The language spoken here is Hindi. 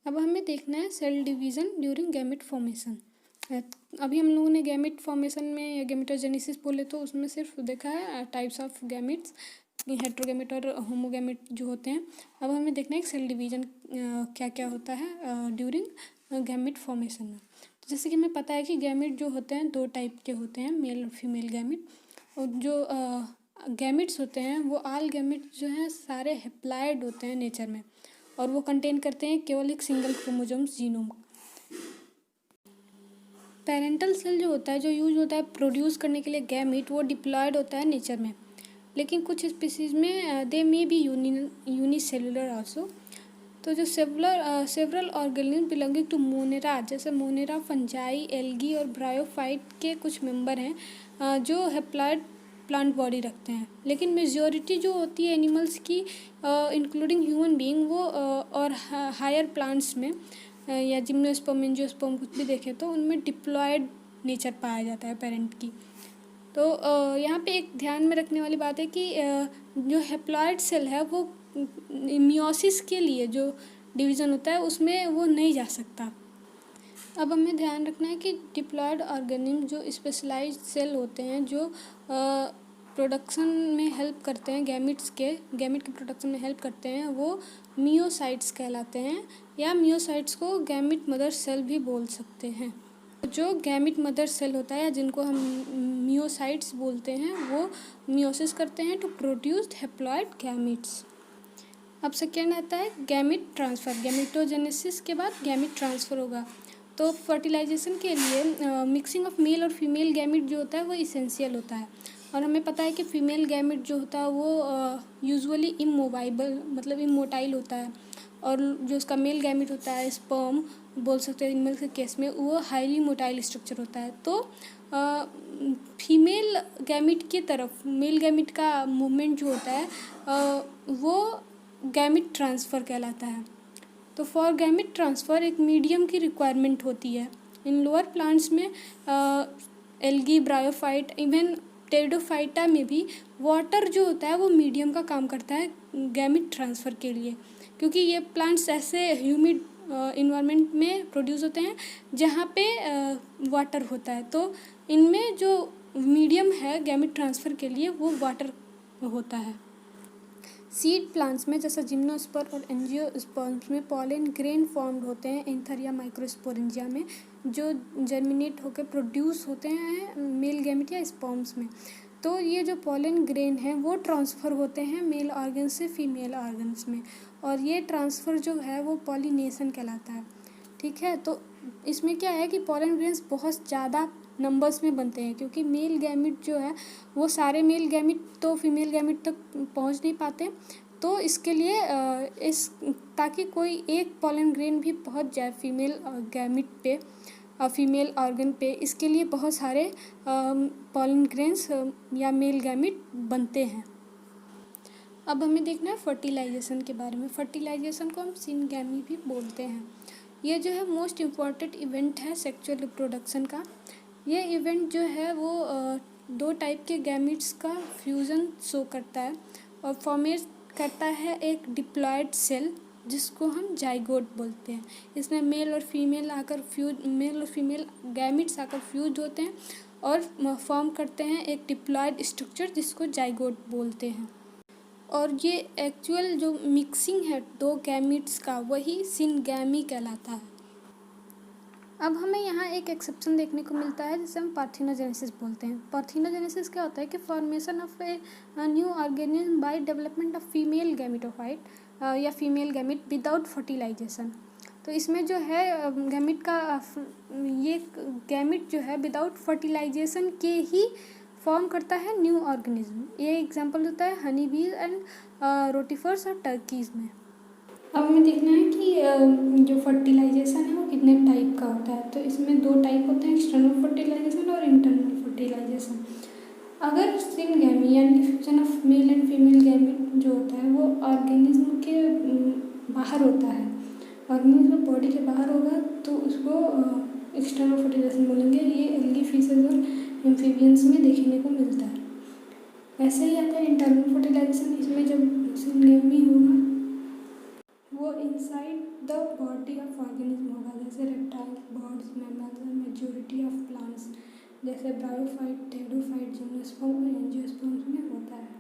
अब हमें देखना है cell division during gamete formation. अभी हम लोगों ने गैमेट फॉर्मेशन में या गैमेटोजेनेसिस बोले तो उसमें सिर्फ देखा है टाइप्स ऑफ गैमेट्स, हेट्रोगैमेट और होमोगैमेट जो होते हैं। अब हमें देखना है सेल डिवीज़न क्या क्या होता है ड्यूरिंग गैमेट फॉर्मेशन में। तो जैसे कि हमें पता है कि गैमेट जो होते हैं 2 टाइप के होते हैं, मेल और फीमेल गैमेट। और जो गैमेट्स होते हैं वो ऑल गैमेट जो हैं सारे हैप्लॉइड होते हैं नेचर में, और वो कंटेन करते हैं केवल एक single chromosomes genome. Parental cell जो होता है, जो यूज होता है प्रोड्यूस करने के लिए गैमेट, वो डिप्लॉयड होता है नेचर में, लेकिन कुछ स्पीसीज में they may be unicellular also. तो जो several organism belonging to Monera, जैसे मोनेरा, फंजाई, एल्गी और ब्रायोफाइट के कुछ मेंबर हैं जो हैप्लॉइड प्लांट बॉडी रखते हैं, लेकिन मेजॉरिटी जो होती है एनिमल्स की इंक्लूडिंग ह्यूमन बीइंग वो और हायर प्लांट्स में या जिम्नोस्पर्म, एंजियोस्पर्म कुछ भी देखें तो उनमें डिप्लॉयड नेचर पाया जाता है पेरेंट की। तो यहाँ पे एक ध्यान में रखने वाली बात है कि जो हैप्लॉइड सेल है वो मियोसिस के लिए जो डिवीज़न होता है उसमें वो नहीं जा सकता। अब हमें ध्यान रखना है कि डिप्लॉयड ऑर्गेनिज्म जो स्पेशलाइज्ड सेल होते हैं जो प्रोडक्शन में हेल्प करते हैं, गैमेट के प्रोडक्शन में हेल्प करते हैं, वो मियोसाइट्स कहलाते हैं, या मियोसाइट्स को गैमेट मदर सेल भी बोल सकते हैं। जो गैमेट मदर सेल होता है जिनको हम मियोसाइट्स बोलते हैं वो मियोसिस करते हैं टू प्रोड्यूस हैप्लॉइड गैमेट्स। अब सेकेंड आता है गैमेट ट्रांसफ़र। गैमेटोजेनेसिस के बाद गैमेट ट्रांसफ़र होगा, तो फर्टिलाइजेशन के लिए मिक्सिंग ऑफ मेल और फीमेल गैमेट जो होता है वो इसेंशियल होता है। और हमें पता है कि फीमेल गैमेट जो होता है वो यूजुअली इमोबाइबल मतलब इमोटाइल होता है, और जो उसका मेल गैमेट होता है स्पर्म बोल सकते हैं एनिमल के केस में, वो हाईली मोटाइल स्ट्रक्चर होता है। तो फीमेल गैमेट की तरफ मेल गैमेट का मूवमेंट जो होता है वो गैमेट ट्रांसफ़र कहलाता है। तो फॉर गैमेट ट्रांसफ़र एक मीडियम की रिक्वायरमेंट होती है। इन लोअर प्लांट्स में एल्गी, ब्रायोफाइट, इवन टेरिडोफाइटा में भी वाटर जो होता है वो मीडियम का काम करता है गैमेट ट्रांसफ़र के लिए, क्योंकि ये प्लांट्स ऐसे ह्यूमिड इन्वायरमेंट में प्रोड्यूस होते हैं जहाँ पे वाटर होता है। तो इनमें जो मीडियम है गैमेट ट्रांसफ़र के लिए वो वाटर होता है। सीड प्लांट्स में जैसे जिम्नोस्पर्म और एंजियोस्पर्म्स में पॉलन ग्रेन फॉर्म्ड होते हैं एंथर या माइक्रोस्पोरेंजिया में, जो जर्मिनेट होकर प्रोड्यूस होते हैं मेल गैमेट या स्पर्म्स में। तो ये जो पॉलन ग्रेन है वो ट्रांसफ़र होते हैं मेल ऑर्गन से फीमेल ऑर्गन्स में, और ये ट्रांसफ़र जो है वो पॉलिनेशन कहलाता है। ठीक है, तो इसमें क्या है कि पॉलन ग्रेन्स बहुत ज़्यादा नंबर्स में बनते हैं, क्योंकि मेल गैमेट जो है वो सारे मेल गैमेट तो फीमेल गैमेट तक पहुंच नहीं पाते। तो इसके लिए ताकि कोई एक पॉलन ग्रेन भी पहुंच जाए फीमेल गैमेट पे, फीमेल ऑर्गन पे, इसके लिए बहुत सारे पॉलन ग्रेन्स या मेल गैमेट बनते हैं। अब हमें देखना है फर्टिलाइजेशन के बारे में। फर्टिलाइजेशन को हम सिनगैमी भी बोलते हैं। ये जो है मोस्ट इम्पॉर्टेंट इवेंट है सेक्सुअल रिप्रोडक्शन का। ये इवेंट जो है वो 2 टाइप के गैमेट्स का फ्यूज़न शो करता है और फॉर्मेट करता है एक डिप्लॉयड सेल जिसको हम जाइगोट बोलते हैं। इसमें मेल और फीमेल गैमेट्स आकर फ्यूज होते हैं और फॉर्म करते हैं एक डिप्लॉयड स्ट्रक्चर जिसको जाइगोट बोलते हैं। और ये एक्चुअल जो मिक्सिंग है 2 गैमेट्स का वही सिनगैमी कहलाता है। अब हमें यहाँ एक एक्सेप्शन देखने को मिलता है जिसे हम पार्थिनोजेनेसिस बोलते हैं। पार्थिनोजेनेसिस क्या होता है कि formation of a new organism by development of female gametophyte या फीमेल गैमेट विदाउट फर्टिलाइजेशन। तो इसमें जो है गैमेट का ये गैमेट जो है विदाउट फर्टिलाइजेशन के ही फॉर्म करता है न्यू ऑर्गेनिज्म। ये एग्जांपल होता है हनी बीज एंड रोटिफर्स और टर्कीज़ में। अब हमें देखना है कि जो फर्टिलाइजेशन है वो कितने टाइप का होता है। तो इसमें 2 टाइप होते हैं, एक्सटर्नल फर्टिलाइजेशन और इंटरनल फर्टिलाइजेशन। अगर सिनगैमी यानी fusion of male and female gamete जो होता है वो ऑर्गेनिज्म के बाहर होता है, ऑर्गेनिज्म बॉडी के बाहर होगा तो उसको एक्सटर्नल फर्टिलाइजेशन बोलेंगे। ये एल्गी, फिशेज और एम्फीबियंस में देखने को मिलता है। ऐसे ही आता है इंटरनल फर्टिलाइजेशन। इसमें जब सिनगैमी होगा वो inside the body of organism होगा, जैसे रेप्टाइल, बर्ड्स, मैमल्स और मेजोरिटी ऑफ प्लांट्स जैसे ब्रायोफाइट, टेरिडोफाइट, जिम्नोस्पर्म और एंजियोस्पर्म्स में होता है।